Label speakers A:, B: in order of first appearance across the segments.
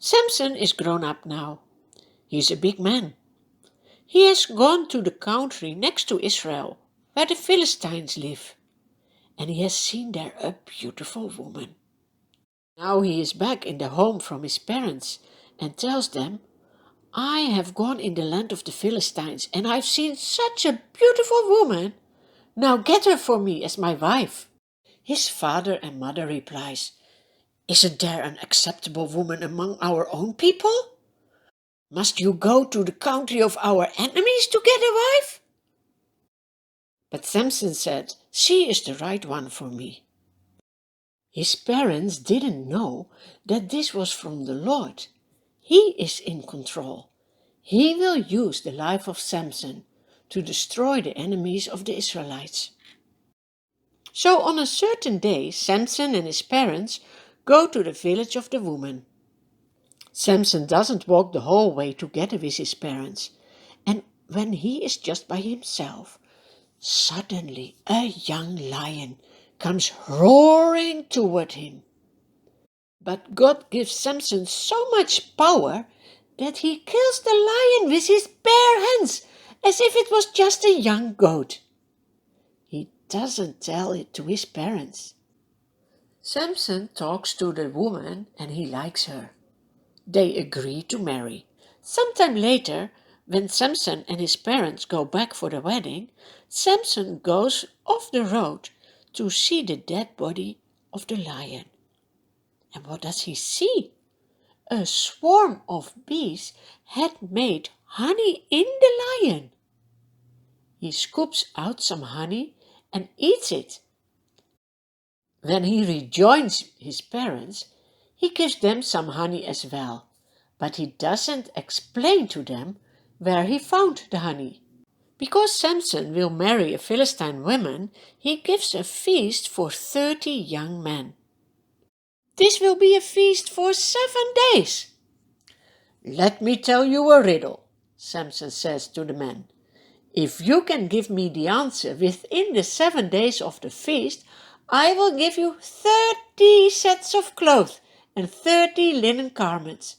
A: Samson is grown up now. He is a big man. He has gone to the country next to Israel, where the Philistines live, and he has seen there a beautiful woman. Now he is back in the home from his parents and tells them, I have gone in the land of the Philistines, and I've seen such a beautiful woman. Now get her for me as my wife. His father and mother replies, Isn't there an acceptable woman among our own people? Must you go to the country of our enemies to get a wife? But Samson said, She is the right one for me. His parents didn't know that this was from the Lord. He is in control. He will use the life of Samson to destroy the enemies of the Israelites. So on a certain day, Samson and his parents go to the village of the woman. Samson doesn't walk the whole way together with his parents, and when he is just by himself, suddenly a young lion comes roaring toward him. But God gives Samson so much power that he kills the lion with his bare hands, as if it was just a young goat. He doesn't tell it to his parents. Samson talks to the woman and he likes her. They agree to marry. Sometime later, when Samson and his parents go back for the wedding, Samson goes off the road to see the dead body of the lion. And what does he see? A swarm of bees had made honey in the lion. He scoops out some honey and eats it. When he rejoins his parents, he gives them some honey as well, but he doesn't explain to them where he found the honey. Because Samson will marry a Philistine woman, he gives a feast for 30 young men. This will be a feast for 7 days. Let me tell you a riddle, Samson says to the men. If you can give me the answer within the 7 days of the feast, I will give you 30 sets of clothes and 30 linen garments.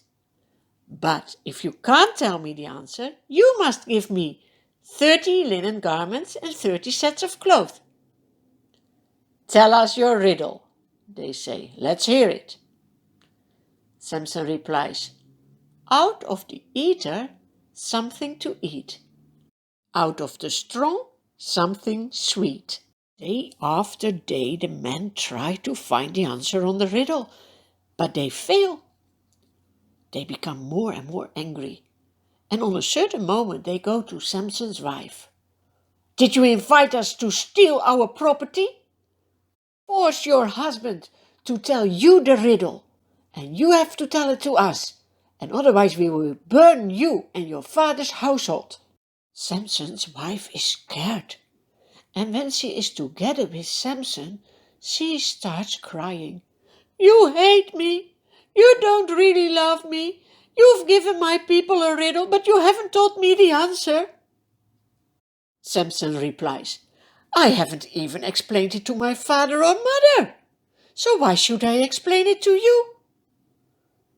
A: But if you can't tell me the answer, you must give me 30 linen garments and 30 sets of clothes. Tell us your riddle, they say. Let's hear it. Samson replies, Out of the eater, something to eat. Out of the strong, something sweet. Day after day the men try to find the answer on the riddle, but they fail. They become more and more angry, and on a certain moment they go to Samson's wife. Did you invite us to steal our property? Force your husband to tell you the riddle, and you have to tell it to us, and otherwise we will burn you and your father's household. Samson's wife is scared. And when she is together with Samson, she starts crying. You hate me. You don't really love me. You've given my people a riddle, but you haven't told me the answer. Samson replies, I haven't even explained it to my father or mother. So why should I explain it to you?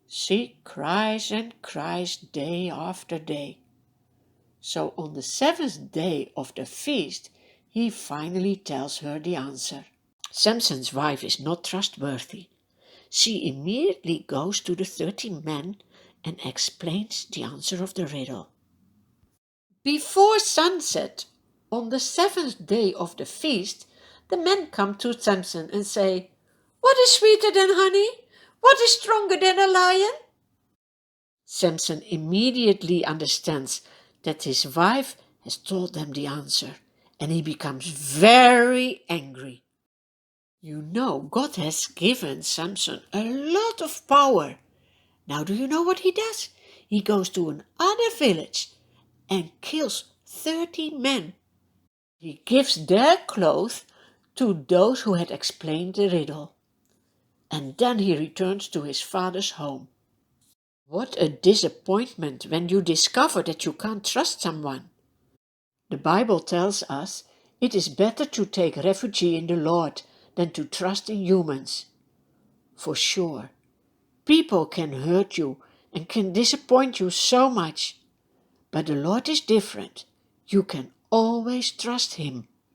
A: She cries and cries day after day. So on the 7th day of the feast, he finally tells her the answer. Samson's wife is not trustworthy. She immediately goes to the 30 men and explains the answer of the riddle. Before sunset, on the 7th day of the feast, the men come to Samson and say, What is sweeter than honey? What is stronger than a lion? Samson immediately understands that his wife has told them the answer, and he becomes very angry. You know, God has given Samson a lot of power. Now do you know what he does? He goes to another village and kills 30 men. He gives their clothes to those who had explained the riddle. And then he returns to his father's home. What a disappointment when you discover that you can't trust someone. The Bible tells us it is better to take refuge in the Lord than to trust in humans. For sure, people can hurt you and can disappoint you so much. But the Lord is different. You can always trust Him.